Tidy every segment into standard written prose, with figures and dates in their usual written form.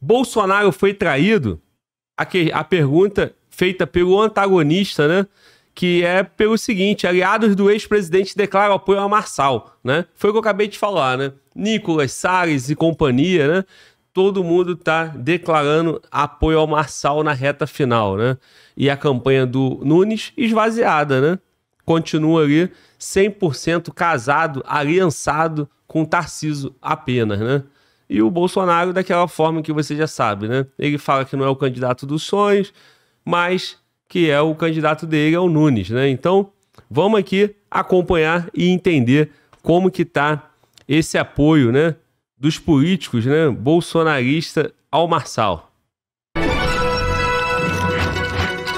Bolsonaro foi traído? A pergunta feita pelo antagonista, né? Que é pelo seguinte: aliados do ex-presidente declaram apoio a Marçal, né? Foi o que eu acabei de falar, né? Nicolas Salles e companhia, né? Todo mundo tá declarando apoio ao Marçal na reta final, né? E a campanha do Nunes esvaziada, né? Continua ali 100% casado, aliançado com Tarcísio apenas, né? E o Bolsonaro daquela forma que você já sabe, né? Ele fala que não é o candidato dos sonhos, mas que é o candidato dele, é o Nunes, né? Então, vamos aqui acompanhar e entender como que tá esse apoio, né, dos políticos, né, bolsonarista ao Marçal.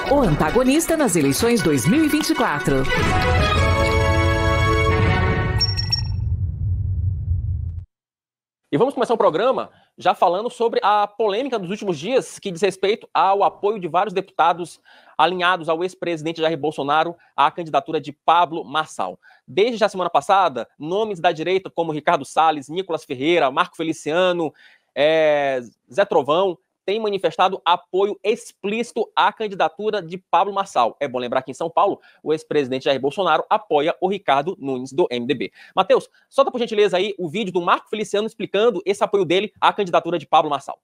O antagonista nas eleições 2024. E vamos começar o programa já falando sobre a polêmica dos últimos dias que diz respeito ao apoio de vários deputados alinhados ao ex-presidente Jair Bolsonaro à candidatura de Pablo Marçal. Desde a semana passada, nomes da direita como Ricardo Salles, Nicolas Ferreira, Marco Feliciano, Zé Trovão, têm manifestado apoio explícito à candidatura de Pablo Marçal. É bom lembrar que em São Paulo, o ex-presidente Jair Bolsonaro apoia o Ricardo Nunes, do MDB. Matheus, solta por gentileza aí o vídeo do Marco Feliciano explicando esse apoio dele à candidatura de Pablo Marçal.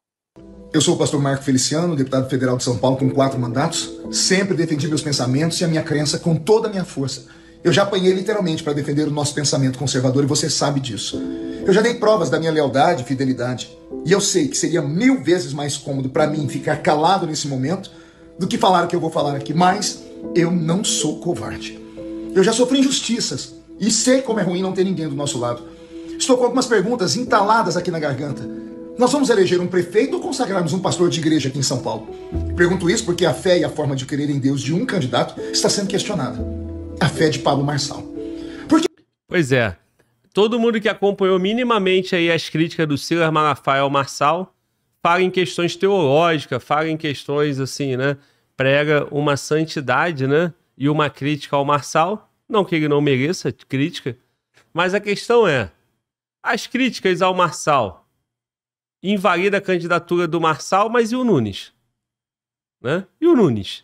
Eu sou o pastor Marco Feliciano, deputado federal de São Paulo com 4 mandatos. Sempre defendi meus pensamentos e a minha crença com toda a minha força. Eu já apanhei literalmente para defender o nosso pensamento conservador e você sabe disso. Eu já dei provas da minha lealdade e fidelidade. E eu sei que seria 1000 vezes mais cômodo para mim ficar calado nesse momento do que falar o que eu vou falar aqui. Mas eu não sou covarde. Eu já sofri injustiças e sei como é ruim não ter ninguém do nosso lado. Estou com algumas perguntas entaladas aqui na garganta. Nós vamos eleger um prefeito ou consagrarmos um pastor de igreja aqui em São Paulo? Pergunto isso porque a fé e a forma de crer em Deus de um candidato está sendo questionada. A fé de Pablo Marçal. Pois é. Todo mundo que acompanhou minimamente aí as críticas do Silas Malafaia ao Marçal fala em questões teológicas, fala em questões assim, né? Prega uma santidade, né? E uma crítica ao Marçal. Não que ele não mereça crítica, mas a questão é: as críticas ao Marçal invalida a candidatura do Marçal, mas e o Nunes? Né? E o Nunes?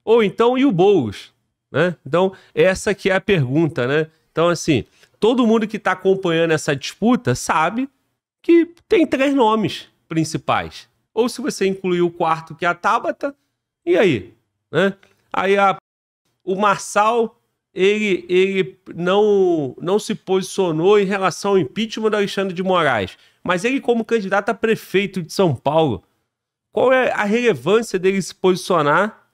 Ou então, e o Boulos? Né? Então, essa que é a pergunta, né? Então, assim, todo mundo que está acompanhando essa disputa sabe que tem 3 nomes principais. Ou se você incluir o quarto, que é a Tabata, e aí? Né? Aí o Marçal, ele não se posicionou em relação ao impeachment do Alexandre de Moraes. Mas ele, como candidato a prefeito de São Paulo, qual é a relevância dele se posicionar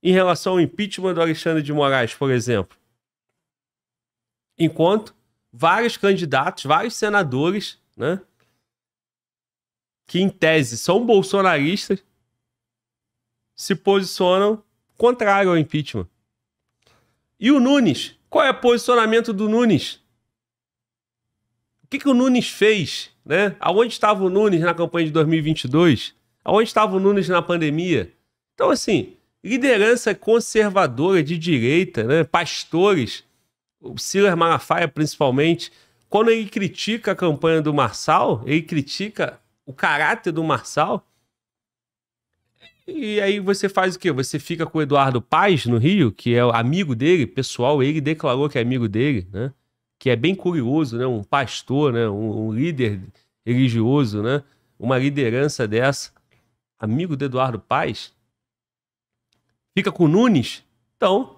em relação ao impeachment do Alexandre de Moraes, por exemplo? Enquanto vários candidatos, vários senadores, né, que em tese são bolsonaristas, se posicionam contrário ao impeachment. E o Nunes? Qual é o posicionamento do Nunes? O que o Nunes fez? Né? Aonde estava o Nunes na campanha de 2022? Aonde estava o Nunes na pandemia? Então, assim, liderança conservadora de direita, né? Pastores, o Silas Malafaia principalmente, quando ele critica a campanha do Marçal, ele critica o caráter do Marçal, e aí você faz o quê? Você fica com o Eduardo Paes no Rio, que é amigo dele, pessoal, ele declarou que é amigo dele, né? Que é bem curioso, né? Um pastor, né? Um líder religioso, né? Uma liderança dessa, amigo do Eduardo Paes, fica com o Nunes. Então,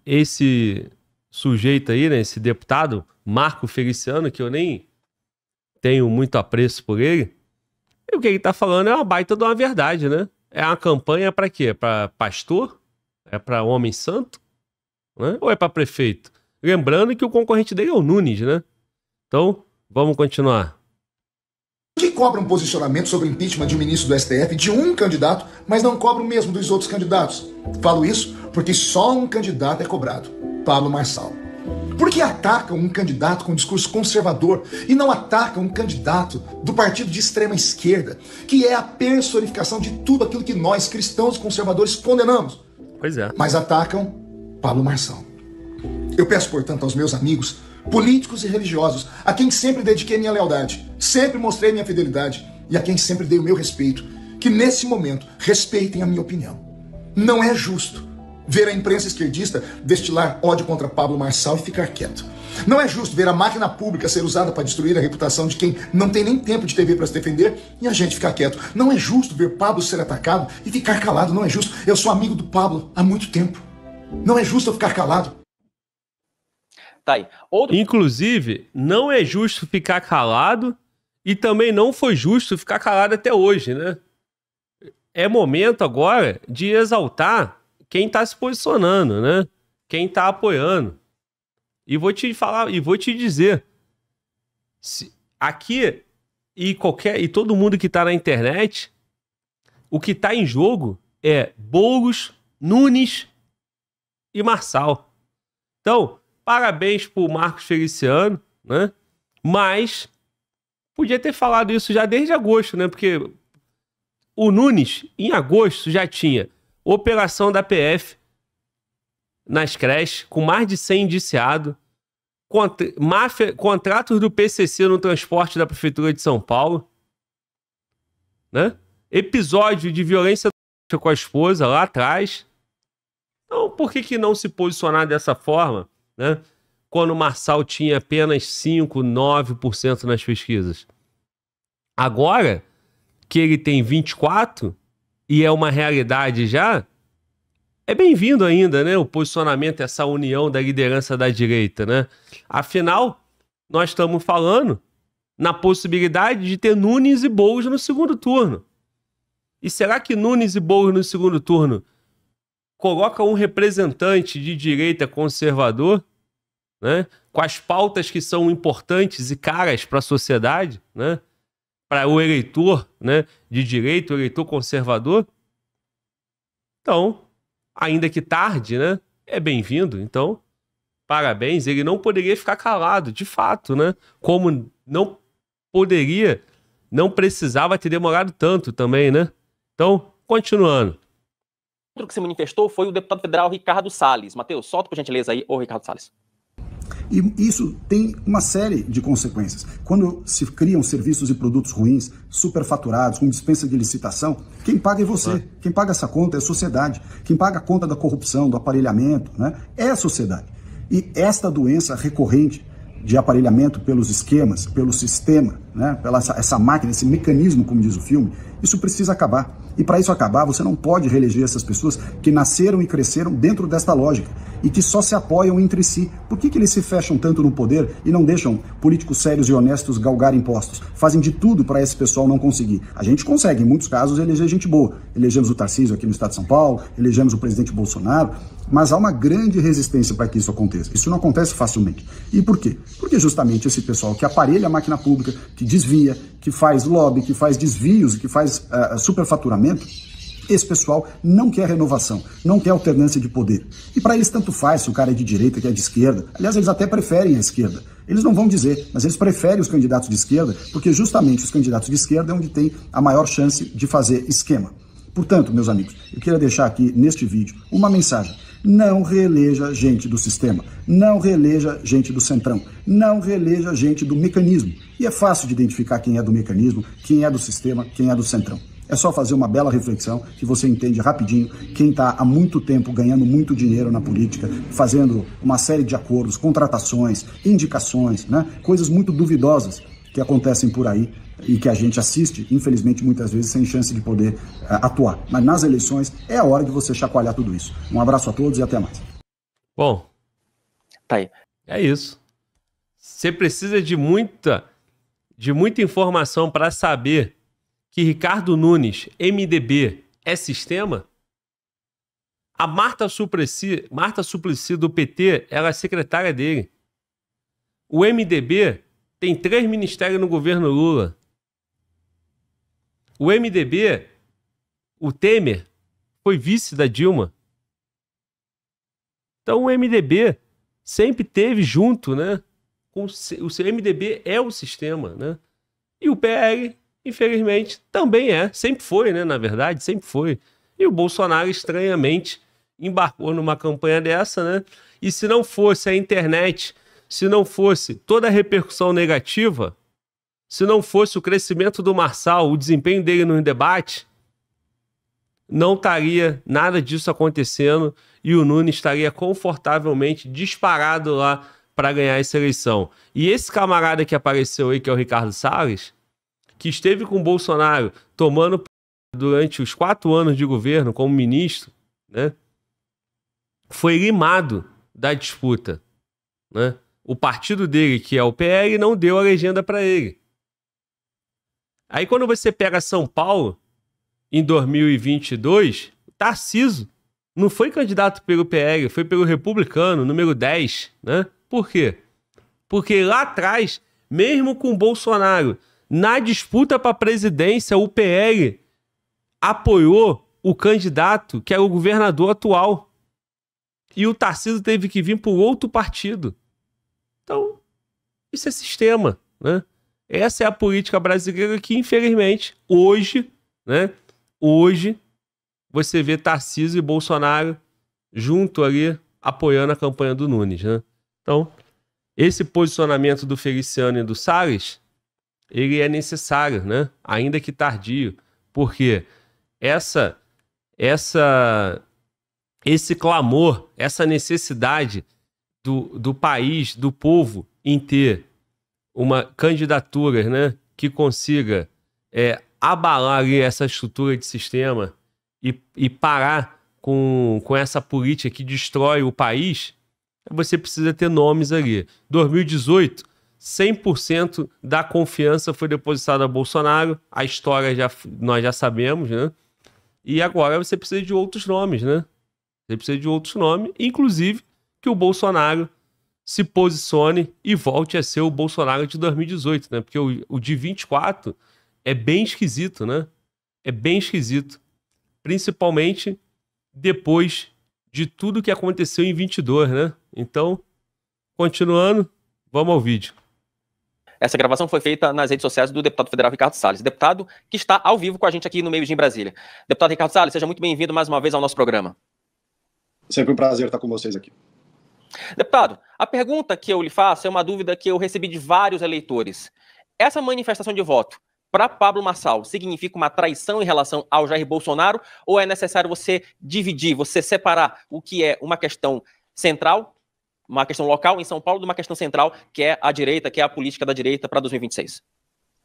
esse sujeito aí, né? Esse deputado, Marco Feliciano, que eu nem tenho muito apreço por ele, e o que ele tá falando é uma baita de uma verdade, né? É uma campanha para quê? Para pastor? É para homem santo? Né? Ou é para prefeito? Lembrando que o concorrente dele é o Nunes, né? Então, vamos continuar. Que cobra um posicionamento sobre o impeachment de um ministro do STF de um candidato, mas não cobra o mesmo dos outros candidatos? Falo isso porque só um candidato é cobrado, Pablo Marçal. Por que atacam um candidato com discurso conservador e não atacam um candidato do partido de extrema esquerda, que é a personificação de tudo aquilo que nós, cristãos conservadores, condenamos? Pois é. Mas atacam Pablo Marçal. Eu peço, portanto, aos meus amigos, políticos e religiosos, a quem sempre dediquei minha lealdade, sempre mostrei minha fidelidade e a quem sempre dei o meu respeito, que nesse momento respeitem a minha opinião. Não é justo ver a imprensa esquerdista destilar ódio contra Pablo Marçal e ficar quieto. Não é justo ver a máquina pública ser usada para destruir a reputação de quem não tem nem tempo de TV para se defender e a gente ficar quieto. Não é justo ver Pablo ser atacado e ficar calado. Não é justo. Eu sou amigo do Pablo há muito tempo. Não é justo eu ficar calado. Tá aí. Inclusive, não é justo ficar calado e também não foi justo ficar calado até hoje, né? É momento agora de exaltar quem está se posicionando, né? Quem está apoiando. E vou te falar, e vou te dizer, aqui e todo mundo que está na internet, o que está em jogo é Boulos, Nunes e Marçal. Então, parabéns pro Marcos Feliciano, né? Mas podia ter falado isso já desde agosto, né? Porque o Nunes, em agosto, já tinha operação da PF nas creches, com mais de 100 indiciados, contratos do PCC no transporte da Prefeitura de São Paulo, né? Episódio de violência com a esposa lá atrás. Então, por que não se posicionar dessa forma, né? Quando o Marçal tinha apenas 5%, 9% nas pesquisas? Agora que ele tem 24% e é uma realidade já, é bem-vindo ainda, né? O posicionamento, essa união da liderança da direita, né? Afinal, nós estamos falando na possibilidade de ter Nunes e Boulos no segundo turno. E será que Nunes e Boulos no segundo turno coloca um representante de direita conservador, né? Com as pautas que são importantes e caras para a sociedade, né? Para o eleitor, né, de direita, o eleitor conservador? Então, ainda que tarde, né, é bem-vindo. Então, parabéns. Ele não poderia ficar calado, de fato, né? Como não poderia, não precisava ter demorado tanto também, né? Então, continuando. Outro que se manifestou foi o deputado federal Ricardo Salles. Matheus, solta por gentileza aí, ô Ricardo Salles. E isso tem uma série de consequências. Quando se criam serviços e produtos ruins, superfaturados, com dispensa de licitação, quem paga é você. Quem paga essa conta é a sociedade. Quem paga a conta da corrupção, do aparelhamento, né, é a sociedade. E esta doença recorrente de aparelhamento pelos esquemas, pelo sistema, né, pela essa máquina, esse mecanismo, como diz o filme, isso precisa acabar. E para isso acabar, você não pode reeleger essas pessoas que nasceram e cresceram dentro desta lógica e que só se apoiam entre si. Por que eles se fecham tanto no poder e não deixam políticos sérios e honestos galgar impostos? Fazem de tudo para esse pessoal não conseguir. A gente consegue, em muitos casos, eleger gente boa. Elegemos o Tarcísio aqui no estado de São Paulo, elegemos o presidente Bolsonaro, mas há uma grande resistência para que isso aconteça. Isso não acontece facilmente. E por quê? Porque justamente esse pessoal que aparelha a máquina pública, que desvia, que faz lobby, que faz desvios, que faz superfaturamento, esse pessoal não quer renovação, não quer alternância de poder. E para eles tanto faz se o cara é de direita, que é de esquerda. Aliás, eles até preferem a esquerda. Eles não vão dizer, mas eles preferem os candidatos de esquerda, porque justamente os candidatos de esquerda é onde tem a maior chance de fazer esquema. Portanto, meus amigos, eu queria deixar aqui neste vídeo uma mensagem. Não reeleja gente do sistema, não reeleja gente do centrão, não reeleja gente do mecanismo. E é fácil de identificar quem é do mecanismo, quem é do sistema, quem é do centrão. É só fazer uma bela reflexão que você entende rapidinho quem está há muito tempo ganhando muito dinheiro na política, fazendo uma série de acordos, contratações, indicações, né? Coisas muito duvidosas que acontecem por aí e que a gente assiste, infelizmente, muitas vezes sem chance de poder atuar. Mas nas eleições é a hora de você chacoalhar tudo isso. Um abraço a todos e até mais. Bom, tá aí. É isso. Você precisa de muita informação para saber que Ricardo Nunes, MDB, é sistema? A Marta Suplicy do PT, ela é secretária dele. O MDB tem 3 ministérios no governo Lula. O MDB, o Temer, foi vice da Dilma. Então o MDB sempre teve junto, né? O MDB é o sistema, né? E o PL, infelizmente, também é. Sempre foi, né? Na verdade, sempre foi. E o Bolsonaro, estranhamente, embarcou numa campanha dessa, né? E se não fosse a internet, se não fosse toda a repercussão negativa, se não fosse o crescimento do Marçal, o desempenho dele no debate, não estaria nada disso acontecendo e o Nunes estaria confortavelmente disparado lá para ganhar essa eleição. E esse camarada que apareceu aí, que é o Ricardo Salles, que esteve com o Bolsonaro tomando durante os 4 anos de governo como ministro, né, foi limado da disputa, né? O partido dele, que é o PL, não deu a legenda para ele. Aí quando você pega São Paulo, em 2022, Tarcísio não foi candidato pelo PL, foi pelo Republicano, número 10, né? Por quê? Porque lá atrás, mesmo com o Bolsonaro, na disputa para a presidência, o PL apoiou o candidato que era o governador atual. E o Tarcísio teve que vir por outro partido. Então, isso é sistema, né? Essa é a política brasileira que, infelizmente, hoje, né? Hoje, você vê Tarcísio e Bolsonaro junto ali, apoiando a campanha do Nunes, né? Então, esse posicionamento do Feliciano e do Salles, ele é necessário, né? Ainda que tardio, porque esse clamor, essa necessidade do país, do povo, em ter uma candidatura, né, que consiga abalar ali essa estrutura de sistema e parar com essa política que destrói o país, você precisa ter nomes ali. 2018, 100% da confiança foi depositada a Bolsonaro, a história nós já sabemos, né? E agora você precisa de outros nomes, né? Você precisa de outros nomes, inclusive que o Bolsonaro se posicione e volte a ser o Bolsonaro de 2018, né? Porque o de 24 é bem esquisito, né? É bem esquisito. Principalmente depois de tudo que aconteceu em 22, né? Então, continuando, vamos ao vídeo. Essa gravação foi feita nas redes sociais do deputado federal Ricardo Salles, deputado que está ao vivo com a gente aqui no Meio Dia em Brasília. Deputado Ricardo Salles, seja muito bem-vindo mais uma vez ao nosso programa. Sempre um prazer estar com vocês aqui. Deputado, a pergunta que eu lhe faço é uma dúvida que eu recebi de vários eleitores. Essa manifestação de voto para Pablo Marçal significa uma traição em relação ao Jair Bolsonaro ou é necessário você dividir, você separar o que é uma questão central, uma questão local em São Paulo, de uma questão central que é a direita, que é a política da direita para 2026?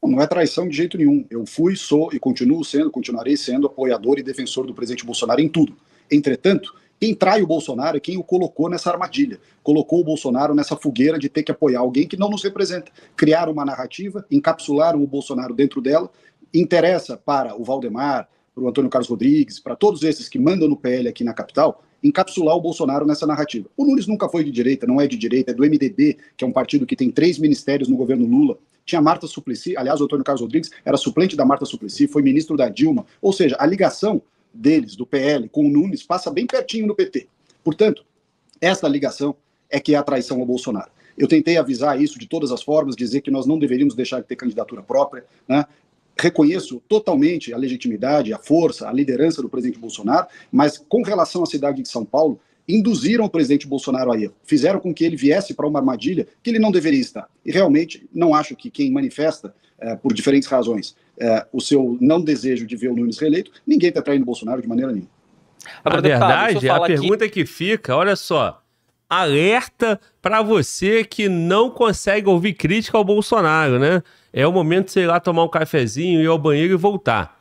Não é traição de jeito nenhum. Eu fui, sou e continuo sendo, continuarei sendo apoiador e defensor do presidente Bolsonaro em tudo. Entretanto, quem trai o Bolsonaro é quem o colocou nessa armadilha, colocou o Bolsonaro nessa fogueira de ter que apoiar alguém que não nos representa. Criaram uma narrativa, encapsularam o Bolsonaro dentro dela, interessa para o Valdemar, para o Antônio Carlos Rodrigues, para todos esses que mandam no PL aqui na capital, encapsular o Bolsonaro nessa narrativa. O Nunes nunca foi de direita, não é de direita, é do MDB, que é um partido que tem 3 ministérios no governo Lula. Tinha Marta Suplicy, aliás, o Antônio Carlos Rodrigues era suplente da Marta Suplicy, foi ministro da Dilma, ou seja, a ligação deles, do PL, com o Nunes, passa bem pertinho no PT. Portanto, essa ligação é que é a traição ao Bolsonaro. Eu tentei avisar isso de todas as formas, dizer que nós não deveríamos deixar de ter candidatura própria, né? Reconheço totalmente a legitimidade, a força, a liderança do presidente Bolsonaro, mas com relação à cidade de São Paulo, induziram o presidente Bolsonaro a erro, fizeram com que ele viesse para uma armadilha que ele não deveria estar. E realmente não acho que quem manifesta, por diferentes razões, o seu não desejo de ver o Nunes reeleito, ninguém está traindo o Bolsonaro de maneira nenhuma. Agora, verdade, a pergunta que fica, olha só, alerta para você que não consegue ouvir crítica ao Bolsonaro, né? É o momento de você ir lá tomar um cafezinho, ir ao banheiro e voltar.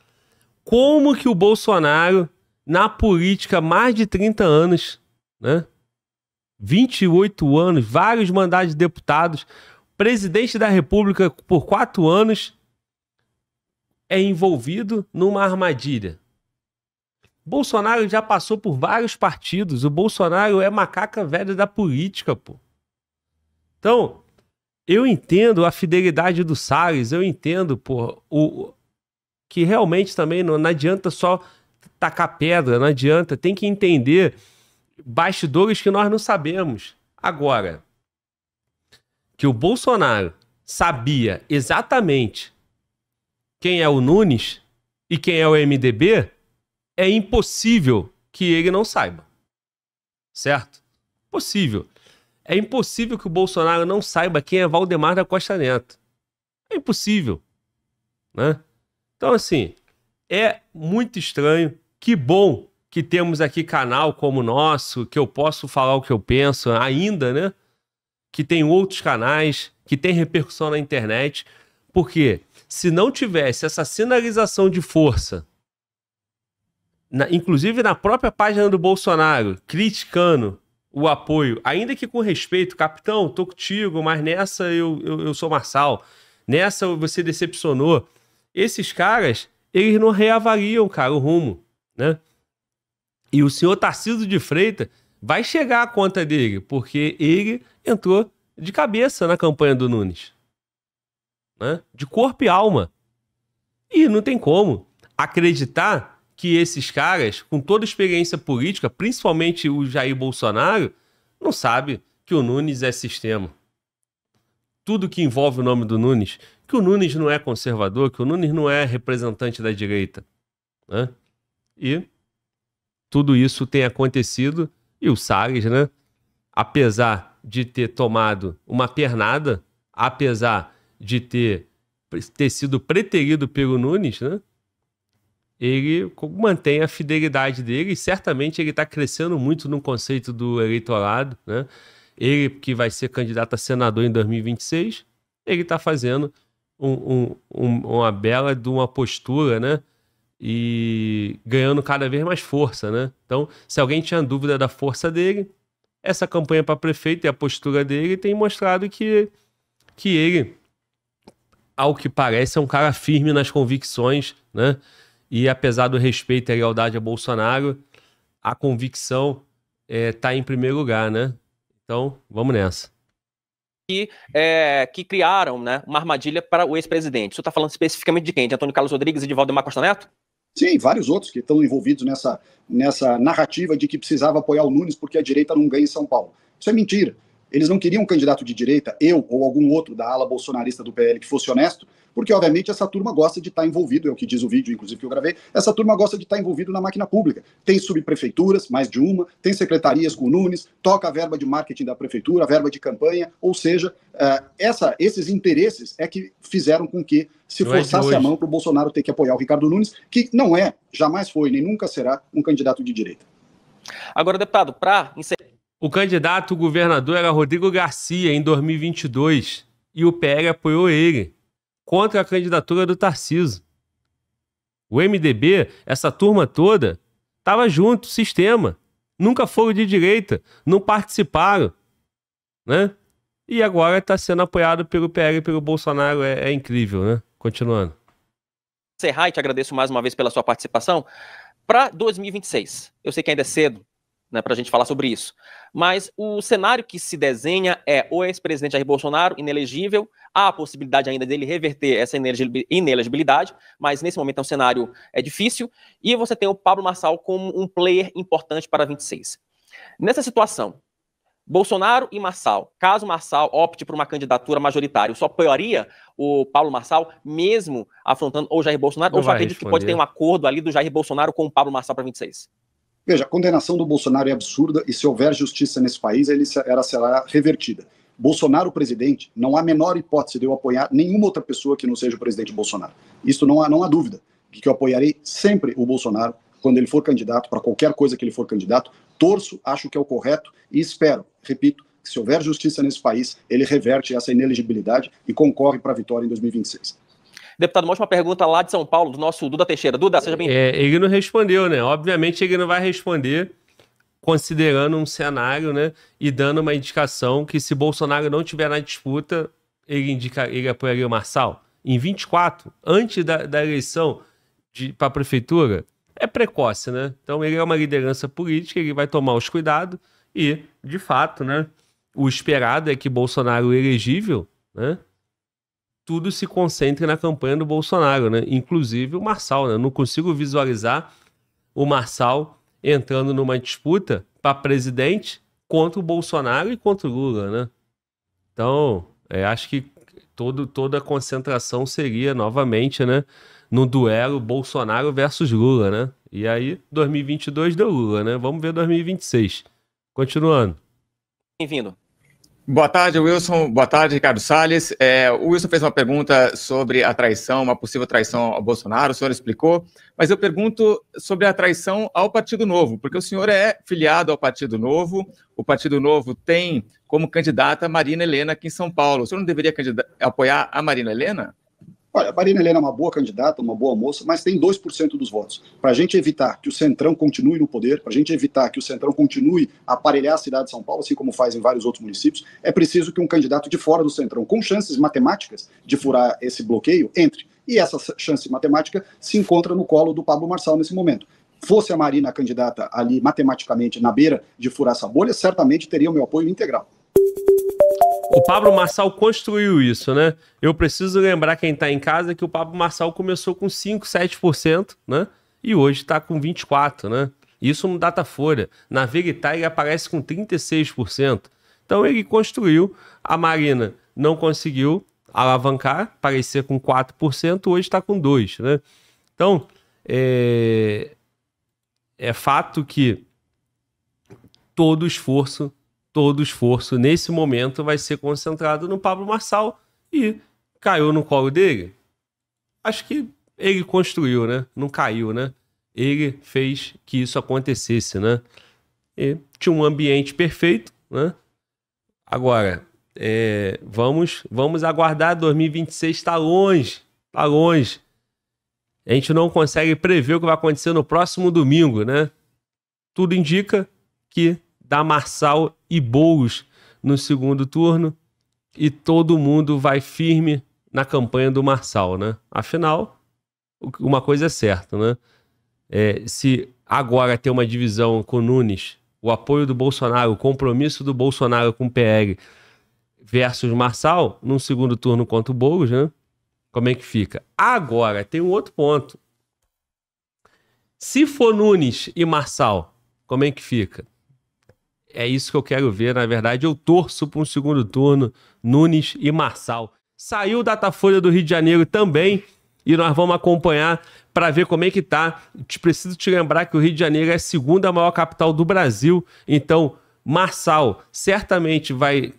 Como que o Bolsonaro, na política, mais de 30 anos, né? 28 anos, vários mandatos de deputados, presidente da República por 4 anos, é envolvido numa armadilha. Bolsonaro já passou por vários partidos. O Bolsonaro é macaca velha da política, pô. Então, eu entendo a fidelidade do Salles, eu entendo, pô, que realmente também não adianta só tacar pedra, não adianta, tem que entender bastidores que nós não sabemos. Agora, que o Bolsonaro sabia exatamente quem é o Nunes e quem é o MDB, é impossível que ele não saiba. Certo? Possível. É impossível que o Bolsonaro não saiba quem é Valdemar da Costa Neto. É impossível, né? Então, assim, é muito estranho. Que bom que temos aqui canal como o nosso, que eu posso falar o que eu penso ainda, né? Que tem outros canais, que tem repercussão na internet. Porque se não tivesse essa sinalização de força, inclusive na própria página do Bolsonaro, criticando o apoio, ainda que com respeito, capitão, tô contigo, mas nessa eu sou Marçal, nessa você decepcionou. Esses caras, eles não reavaliam, cara, o rumo, né? E o senhor Tarcísio de Freitas vai chegar a conta dele, porque ele entrou de cabeça na campanha do Nunes, né? De corpo e alma. E não tem como acreditar que esses caras, com toda a experiência política, principalmente o Jair Bolsonaro, não sabe que o Nunes é sistema. Tudo que envolve o nome do Nunes, que o Nunes não é conservador, que o Nunes não é representante da direita, né? E tudo isso tem acontecido, e o Salles, né, apesar de ter tomado uma pernada, apesar de ter sido preterido pelo Nunes, né, ele mantém a fidelidade dele e certamente ele está crescendo muito no conceito do eleitorado, né? Ele que vai ser candidato a senador em 2026, ele está fazendo uma bela de uma postura, né? E ganhando cada vez mais força, né? Então, se alguém tinha dúvida da força dele, essa campanha para prefeito e a postura dele tem mostrado que ele, ao que parece, é um cara firme nas convicções, né? E apesar do respeito e a lealdade a Bolsonaro, a convicção tá em primeiro lugar, né? Então, vamos nessa. Que criaram, né, uma armadilha para o ex-presidente. O senhor está falando especificamente de quem? De Antônio Carlos Rodrigues e de Valdemar Costa Neto? Sim, vários outros que estão envolvidos nessa narrativa de que precisava apoiar o Nunes porque a direita não ganha em São Paulo. Isso é mentira. Eles não queriam um candidato de direita, eu ou algum outro da ala bolsonarista do PL que fosse honesto, porque, obviamente, essa turma gosta de estar envolvido, é o que diz o vídeo, inclusive, que eu gravei, essa turma gosta de estar envolvido na máquina pública. Tem subprefeituras, mais de uma, tem secretarias com o Nunes, toca a verba de marketing da prefeitura, a verba de campanha, ou seja, esses interesses é que fizeram com que se forçasse a mão para o Bolsonaro ter que apoiar o Ricardo Nunes, que não é, jamais foi, nem nunca será um candidato de direita. Agora, deputado, para encerrar... O candidato governador era Rodrigo Garcia em 2022 e o PL apoiou ele contra a candidatura do Tarcísio. O MDB, essa turma toda, estava junto, sistema. Nunca foram de direita, não participaram, né? E agora está sendo apoiado pelo PL e pelo Bolsonaro. É incrível, né? Continuando. Encerrar, e te agradeço mais uma vez pela sua participação. Para 2026, eu sei que ainda é cedo, né, para a gente falar sobre isso, mas o cenário que se desenha é o ex-presidente Jair Bolsonaro inelegível, há a possibilidade ainda dele reverter essa inelegibilidade, mas nesse momento é um cenário difícil, e você tem o Pablo Marçal como um player importante para 26. Nessa situação, Bolsonaro e Marçal, caso Marçal opte por uma candidatura majoritária, só apoiaria o Pablo Marçal, mesmo afrontando o Jair Bolsonaro, ou só acredita que pode ter um acordo ali do Jair Bolsonaro com o Pablo Marçal para 26? Veja, a condenação do Bolsonaro é absurda e se houver justiça nesse país, ela será revertida. Bolsonaro, presidente, não há a menor hipótese de eu apoiar nenhuma outra pessoa que não seja o presidente Bolsonaro. Isso não há dúvida, de que eu apoiarei sempre o Bolsonaro quando ele for candidato, para qualquer coisa que ele for candidato. Torço, acho que é o correto e espero, repito, que se houver justiça nesse país, ele reverte essa inelegibilidade e concorre para a vitória em 2026. Deputado, uma última pergunta lá de São Paulo, do nosso Duda Teixeira. Duda, seja bem-vindo. Ele não respondeu, né? Obviamente ele não vai responder considerando um cenário, né? E dando uma indicação que se Bolsonaro não estiver na disputa, ele apoiaria o Marçal. Em 24, antes da eleição para a prefeitura, é precoce, né? Então ele é uma liderança política, ele vai tomar os cuidados e, de fato, né? O esperado é que Bolsonaro elegível, né? Tudo se concentre na campanha do Bolsonaro, né? Inclusive o Marçal, né? Eu não consigo visualizar o Marçal entrando numa disputa para presidente contra o Bolsonaro e contra o Lula, né? Então, acho que toda a concentração seria novamente, né? No duelo Bolsonaro versus Lula, né? E aí, 2022 deu Lula, né? Vamos ver 2026. Continuando. Bem-vindo. Boa tarde, Wilson. Boa tarde, Ricardo Salles. O Wilson fez uma pergunta sobre a traição, uma possível traição ao Bolsonaro, o senhor explicou, mas eu pergunto sobre a traição ao Partido Novo, porque o senhor é filiado ao Partido Novo, o Partido Novo tem como candidata a Marina Helena aqui em São Paulo. O senhor não deveria apoiar a Marina Helena? Olha, a Marina Helena é uma boa candidata, uma boa moça, mas tem 2% dos votos. Para a gente evitar que o Centrão continue no poder, para a gente evitar que o Centrão continue a aparelhar a cidade de São Paulo, assim como faz em vários outros municípios, é preciso que um candidato de fora do Centrão, com chances matemáticas de furar esse bloqueio, entre. E essa chance matemática se encontra no colo do Pablo Marçal nesse momento. Fosse a Marina a candidata ali matematicamente na beira de furar essa bolha, certamente teria o meu apoio integral. O Pablo Marçal construiu isso, né? Eu preciso lembrar quem está em casa que o Pablo Marçal começou com 5, 7%, né? E hoje está com 24%, né? Isso no Datafolha. Na Veritá ele aparece com 36%. Então ele construiu, a Marina não conseguiu alavancar, aparecer com 4%, hoje está com 2%, né? Então, é fato que todo esforço nesse momento vai ser concentrado no Pablo Marçal e caiu no colo dele. Acho que ele construiu, né? Não caiu, né? Ele fez que isso acontecesse, né? E tinha um ambiente perfeito, né? Agora, vamos aguardar. 2026 está longe, está longe. A gente não consegue prever o que vai acontecer no próximo domingo, né? Tudo indica que dá Marçal e Boulos no segundo turno e todo mundo vai firme na campanha do Marçal, né? Afinal, uma coisa é certa, né? Se agora tem uma divisão com o Nunes, o apoio do Bolsonaro, o compromisso do Bolsonaro com o PL versus Marçal, num segundo turno contra o Boulos, né? Como é que fica? Agora, tem um outro ponto. Se for Nunes e Marçal, como é que fica? É isso que eu quero ver. Na verdade, eu torço para um segundo turno, Nunes e Marçal. Saiu o Datafolha do Rio de Janeiro também, e nós vamos acompanhar para ver como é que tá. Preciso te lembrar que o Rio de Janeiro é a segunda maior capital do Brasil. Então, Marçal certamente vai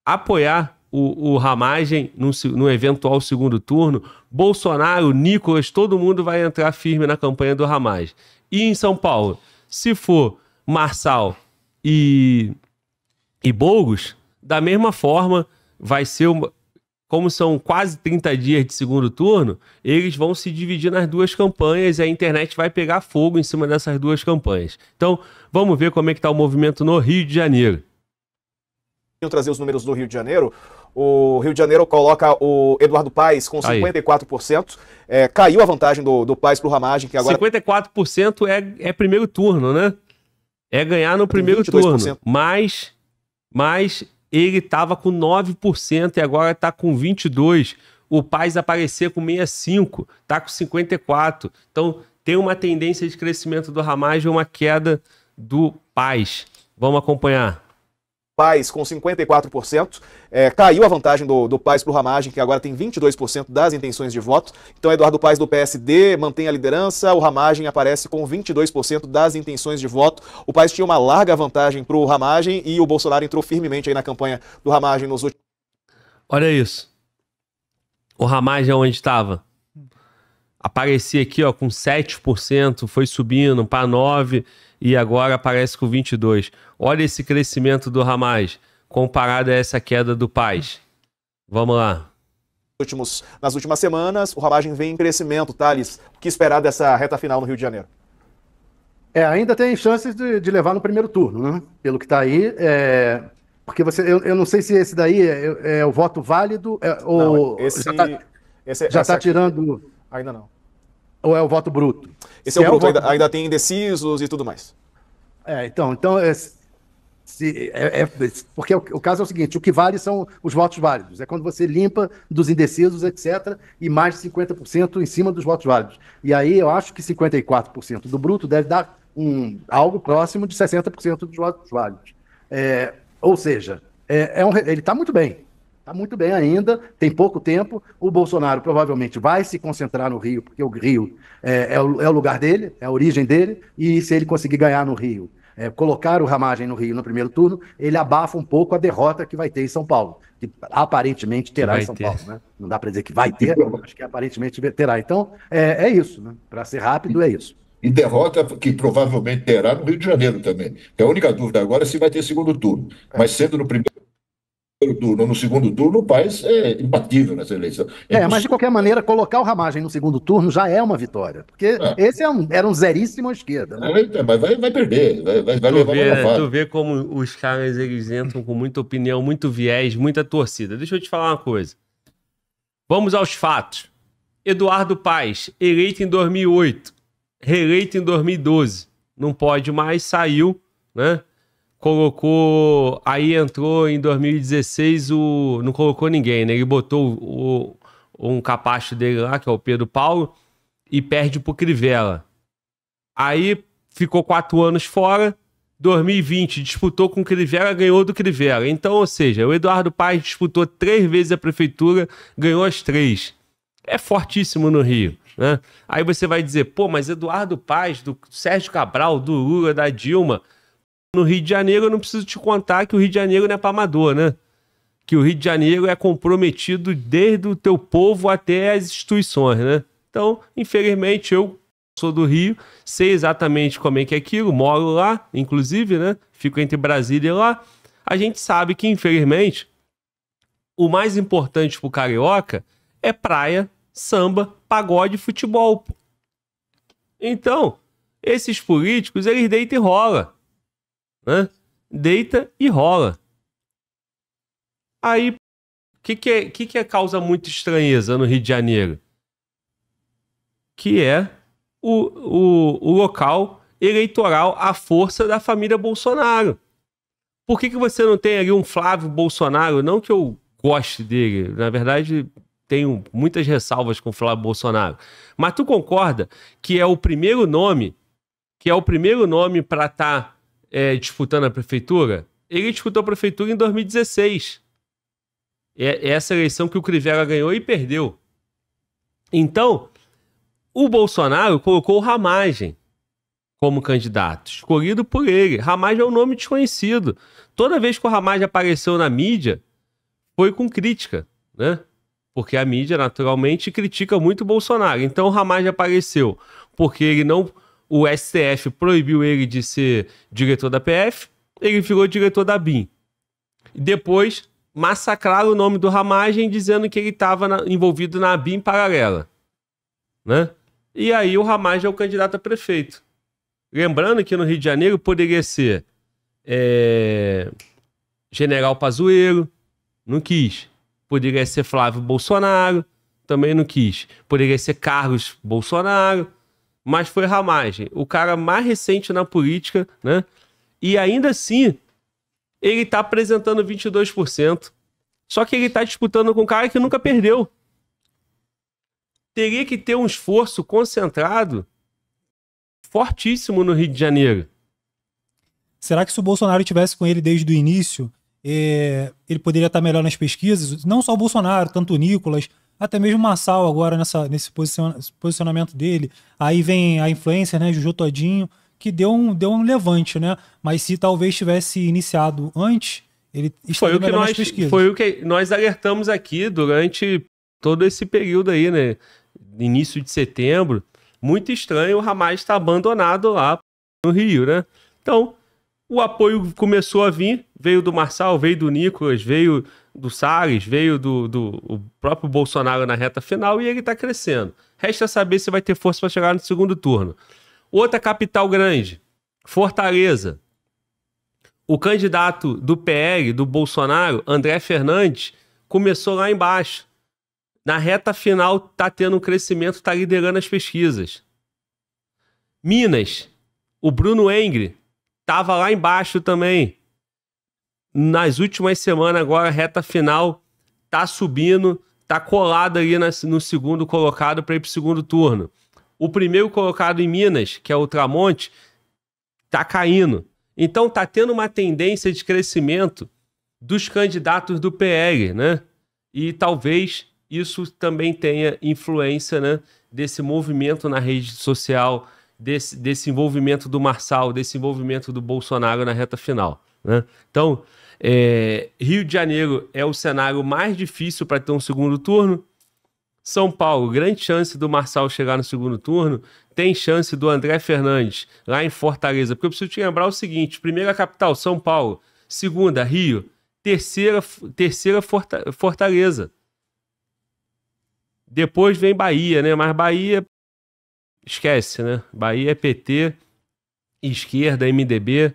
apoiar o Ramagem no eventual segundo turno. Bolsonaro, Nicolas, todo mundo vai entrar firme na campanha do Ramagem. E em São Paulo, se for Marçal e Boulos, da mesma forma, vai ser como são quase 30 dias de segundo turno, eles vão se dividir nas duas campanhas e a internet vai pegar fogo em cima dessas duas campanhas. Então, vamos ver como é que está o movimento no Rio de Janeiro. Eu trazer os números do Rio de Janeiro. O Rio de Janeiro coloca o Eduardo Paes com 54%. Caiu a vantagem do Paes para o Ramagem, que agora... 54% é primeiro turno, né? É ganhar no primeiro turno. Mas ele estava com 9% e agora está com 22%. O Paes aparecer com 65%, está com 54%. Então tem uma tendência de crescimento do Ramagem e uma queda do Paes. Vamos acompanhar. Paes com 54%, caiu a vantagem do Paes para o Ramagem, que agora tem 22% das intenções de voto. Então, Eduardo Paes do PSD mantém a liderança, o Ramagem aparece com 22% das intenções de voto. O Paes tinha uma larga vantagem para o Ramagem e o Bolsonaro entrou firmemente aí na campanha do Ramagem nos últimos... Olha isso. O Ramagem onde estava? Aparecia aqui ó, com 7%, foi subindo para 9% e agora aparece com 22%. Olha esse crescimento do Ramagem comparado a essa queda do Paes. Vamos lá. Nas últimas semanas, o Ramagem vem em crescimento, Thales. O que esperar dessa reta final no Rio de Janeiro? Ainda tem chances de levar no primeiro turno, né? Pelo que está aí. Porque eu não sei se esse daí é o voto válido ou já está tirando... Ainda não. Ou é o voto bruto? Esse é o bruto, ainda tem indecisos e tudo mais. Porque o caso é o seguinte, o que vale são os votos válidos. É quando você limpa dos indecisos, etc., e mais de 50% em cima dos votos válidos. E aí eu acho que 54% do bruto deve dar algo próximo de 60% dos votos válidos. Ou seja, ele está muito bem. Está muito bem ainda, tem pouco tempo. O Bolsonaro provavelmente vai se concentrar no Rio, porque o Rio é o lugar dele, é a origem dele, e se ele conseguir ganhar no Rio, colocar o Ramagem no Rio no primeiro turno, ele abafa um pouco a derrota que vai ter em São Paulo, que aparentemente terá em São Paulo, né? Não dá para dizer que vai ter, acho que aparentemente terá. Então, é isso, né? Para ser rápido, é isso. E derrota que provavelmente terá no Rio de Janeiro também. A única dúvida agora é se vai ter segundo turno. Mas sendo no primeiro turno ou no segundo turno, o Paes é imbatível nessa eleição. Mas de qualquer maneira, colocar o Ramagem no segundo turno já é uma vitória. Porque esse era um zeríssimo à esquerda. Né? Mas vai perder, vai levar uma lavada. Tu vê como os caras eles entram com muita opinião, muito viés, muita torcida. Deixa eu te falar uma coisa. Vamos aos fatos. Eduardo Paes, eleito em 2008, reeleito em 2012. Não pode mais, saiu, né? Colocou, aí entrou em 2016, não colocou ninguém, né? Ele botou um capacho dele lá, que é o Pedro Paulo, e perde pro Crivella. Aí ficou 4 anos fora, 2020 disputou com o Crivella, ganhou do Crivella. Então, ou seja, o Eduardo Paes disputou 3 vezes a prefeitura, ganhou as 3. É fortíssimo no Rio, né? Aí você vai dizer, pô, mas Eduardo Paes, do Sérgio Cabral, do Lula, da Dilma... No Rio de Janeiro, eu não preciso te contar que o Rio de Janeiro não é para amador, né? Que o Rio de Janeiro é comprometido desde o teu povo até as instituições, né? Então, infelizmente, eu sou do Rio, sei exatamente como é que é aquilo, moro lá, inclusive, né? Fico entre Brasília e lá. A gente sabe que, infelizmente, o mais importante pro carioca é praia, samba, pagode e futebol. Então, esses políticos, eles deitam e rolam. Né? Deita e rola. Aí, o que causa muita estranheza no Rio de Janeiro? Que é o local eleitoral à força da família Bolsonaro. Por que você não tem ali um Flávio Bolsonaro? Não que eu goste dele, na verdade tenho muitas ressalvas com o Flávio Bolsonaro. Mas tu concorda que é o primeiro nome para estar disputando a prefeitura? Ele disputou a prefeitura em 2016. É essa eleição que o Crivella ganhou e perdeu. Então, o Bolsonaro colocou o Ramagem como candidato, escolhido por ele. Ramagem é um nome desconhecido. Toda vez que o Ramagem apareceu na mídia, foi com crítica, né? Porque a mídia, naturalmente, critica muito o Bolsonaro. Então, o Ramagem apareceu porque ele não... O STF proibiu ele de ser diretor da PF, ele virou diretor da BIM. Depois, massacraram o nome do Ramagem dizendo que ele estava envolvido na BIM paralela. Né? E aí o Ramagem é o candidato a prefeito. Lembrando que no Rio de Janeiro poderia ser General Pazuello, não quis. Poderia ser Flávio Bolsonaro, também não quis. Poderia ser Carlos Bolsonaro, mas foi Ramagem, o cara mais recente na política, né? E ainda assim, ele tá apresentando 22%. Só que ele tá disputando com um cara que nunca perdeu. Teria que ter um esforço concentrado fortíssimo no Rio de Janeiro. Será que se o Bolsonaro estivesse com ele desde o início, ele poderia estar melhor nas pesquisas? Não só o Bolsonaro, tanto o Nicolas... Até mesmo o Marçal agora nesse posicionamento dele. Aí vem a influência, né, Juju Todinho, que deu um levante, né? Mas se talvez tivesse iniciado antes, ele estaria melhor nas pesquisas. Foi o que nós alertamos aqui durante todo esse período aí, né? Início de setembro. Muito estranho o Ramagem estar abandonado lá no Rio, né? Então, o apoio começou a vir, veio do Marçal, veio do Nicolas, veio do Salles, veio do próprio Bolsonaro na reta final e ele está crescendo. Resta saber se vai ter força para chegar no segundo turno. Outra capital grande, Fortaleza. O candidato do PL, do Bolsonaro, André Fernandes, começou lá embaixo. Na reta final está tendo um crescimento, está liderando as pesquisas. Minas, o Bruno Engre estava lá embaixo também. Nas últimas semanas, agora, reta final, tá subindo, tá colado ali no segundo colocado para ir pro segundo turno. O primeiro colocado em Minas, que é o Tramonte, tá caindo. Então tá tendo uma tendência de crescimento dos candidatos do PL, né? E talvez isso também tenha influência, né, desse movimento na rede social desse envolvimento do Marçal, desse envolvimento do Bolsonaro na reta final, né? Então, Rio de Janeiro é o cenário mais difícil para ter um segundo turno. São Paulo, grande chance do Marçal chegar no segundo turno. Tem chance do André Fernandes lá em Fortaleza. Porque eu preciso te lembrar o seguinte: primeira capital, São Paulo. Segunda, Rio. Terceira Fortaleza. Depois vem Bahia, né? Mas Bahia, esquece, né? Bahia é PT, esquerda, MDB.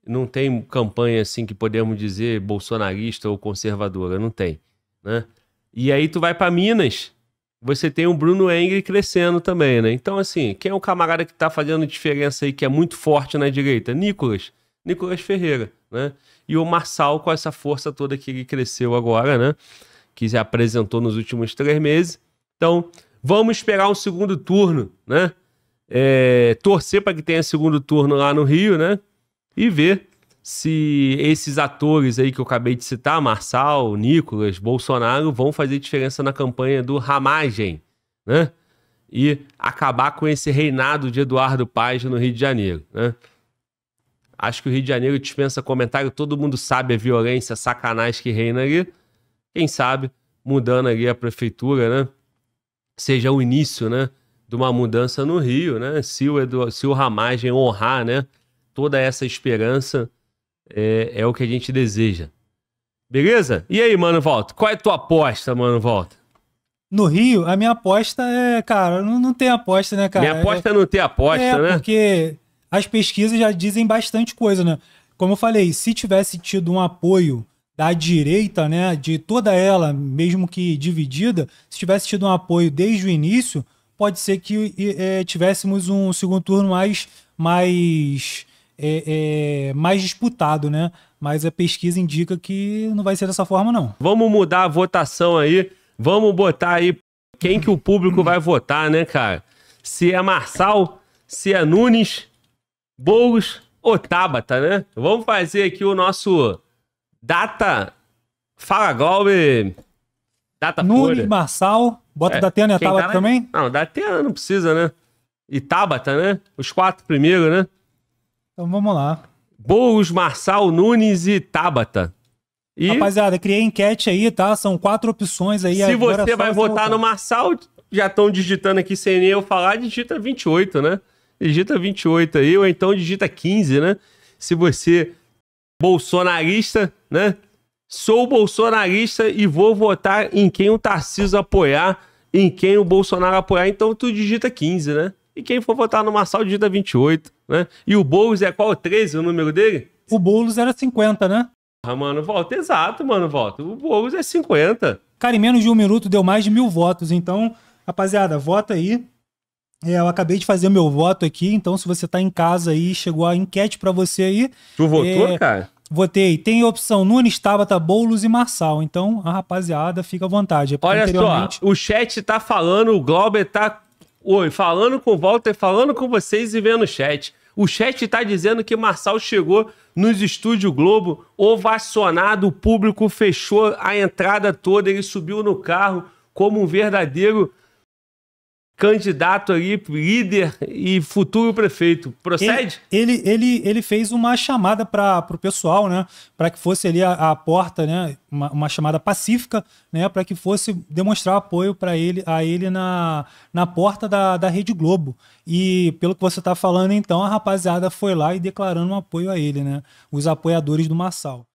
Não tem campanha assim que podemos dizer bolsonarista ou conservadora. Não tem, né? E aí tu vai para Minas, você tem o Bruno Engel crescendo também, né? Então, assim, quem é o camarada que tá fazendo diferença aí, que é muito forte na direita? Nicolas Ferreira, né? E o Marçal com essa força toda que ele cresceu agora, né? Que se apresentou nos últimos 3 meses. Então, vamos esperar um segundo turno, né? Torcer para que tenha segundo turno lá no Rio, né? E ver se esses atores aí que eu acabei de citar, Marçal, Nicolas, Bolsonaro, vão fazer diferença na campanha do Ramagem, né? E acabar com esse reinado de Eduardo Paes no Rio de Janeiro, né? Acho que o Rio de Janeiro dispensa comentário, todo mundo sabe a violência, a sacanagem que reina ali. Quem sabe, mudando ali a prefeitura, né? Seja o início, né? De uma mudança no Rio, né? Se o Ramagem honrar, né? Toda essa esperança, é o que a gente deseja. Beleza? E aí, Mano Volta? Qual é a tua aposta, Mano Volta? No Rio, a minha aposta cara, não tem aposta, né, cara? Minha aposta é não ter aposta, né? Porque as pesquisas já dizem bastante coisa, né? Como eu falei, se tivesse tido um apoio da direita, né, de toda ela, mesmo que dividida, se tivesse tido um apoio desde o início, pode ser que tivéssemos um segundo turno mais disputado, né? Mas a pesquisa indica que não vai ser dessa forma, não. Vamos mudar a votação aí. Vamos botar aí quem que o público vai votar, né, cara? Se é Marçal, se é Nunes, Boulos ou Tabata, né? Vamos fazer aqui o nosso Data... Fala, Glauber. Data Nunes, Folha. Marçal, bota Datena e a Tabata também? Não, Datena não precisa, né? E Tabata, né? Os 4 primeiros, né? Então vamos lá. Boulos, Marçal, Nunes e Tabata. E rapaziada, criei enquete aí, tá? São 4 opções aí. se você vai votar no Marçal, já estão digitando aqui sem nem eu falar, digita 28, né? Digita 28 aí, ou então digita 15, né? Se você é bolsonarista, né? Sou bolsonarista e vou votar em quem o Tarcísio apoiar, em quem o Bolsonaro apoiar, então tu digita 15, né? E quem for votar no Marçal digita 28, né? E o Boulos é qual? 13 o número dele? O Boulos era 50, né? Mano, volta. Exato, mano, volta. O Boulos é 50. Cara, em menos de 1 minuto deu mais de 1000 votos. Então, rapaziada, vota aí. Eu acabei de fazer o meu voto aqui. Então, se você tá em casa aí, chegou a enquete pra você aí. Tu votou, cara? Votei. Tem a opção Nunes, Tabata, Boulos e Marçal. Então, a rapaziada, fica à vontade. Olha só, o chat tá falando, o Glauber tá... Oi, falando com o Walter, falando com vocês e vendo o chat. O chat tá dizendo que Marçal chegou nos Estúdio Globo, ovacionado, o público fechou a entrada toda, ele subiu no carro como um verdadeiro candidato ali, líder e futuro prefeito. Procede? Ele fez uma chamada para o pessoal, né? Para que fosse ali a porta, né? Uma chamada pacífica, né? Para que fosse demonstrar apoio a ele na porta da Rede Globo. E pelo que você está falando, então, a rapaziada foi lá e declarando um apoio a ele, né? Os apoiadores do Marçal.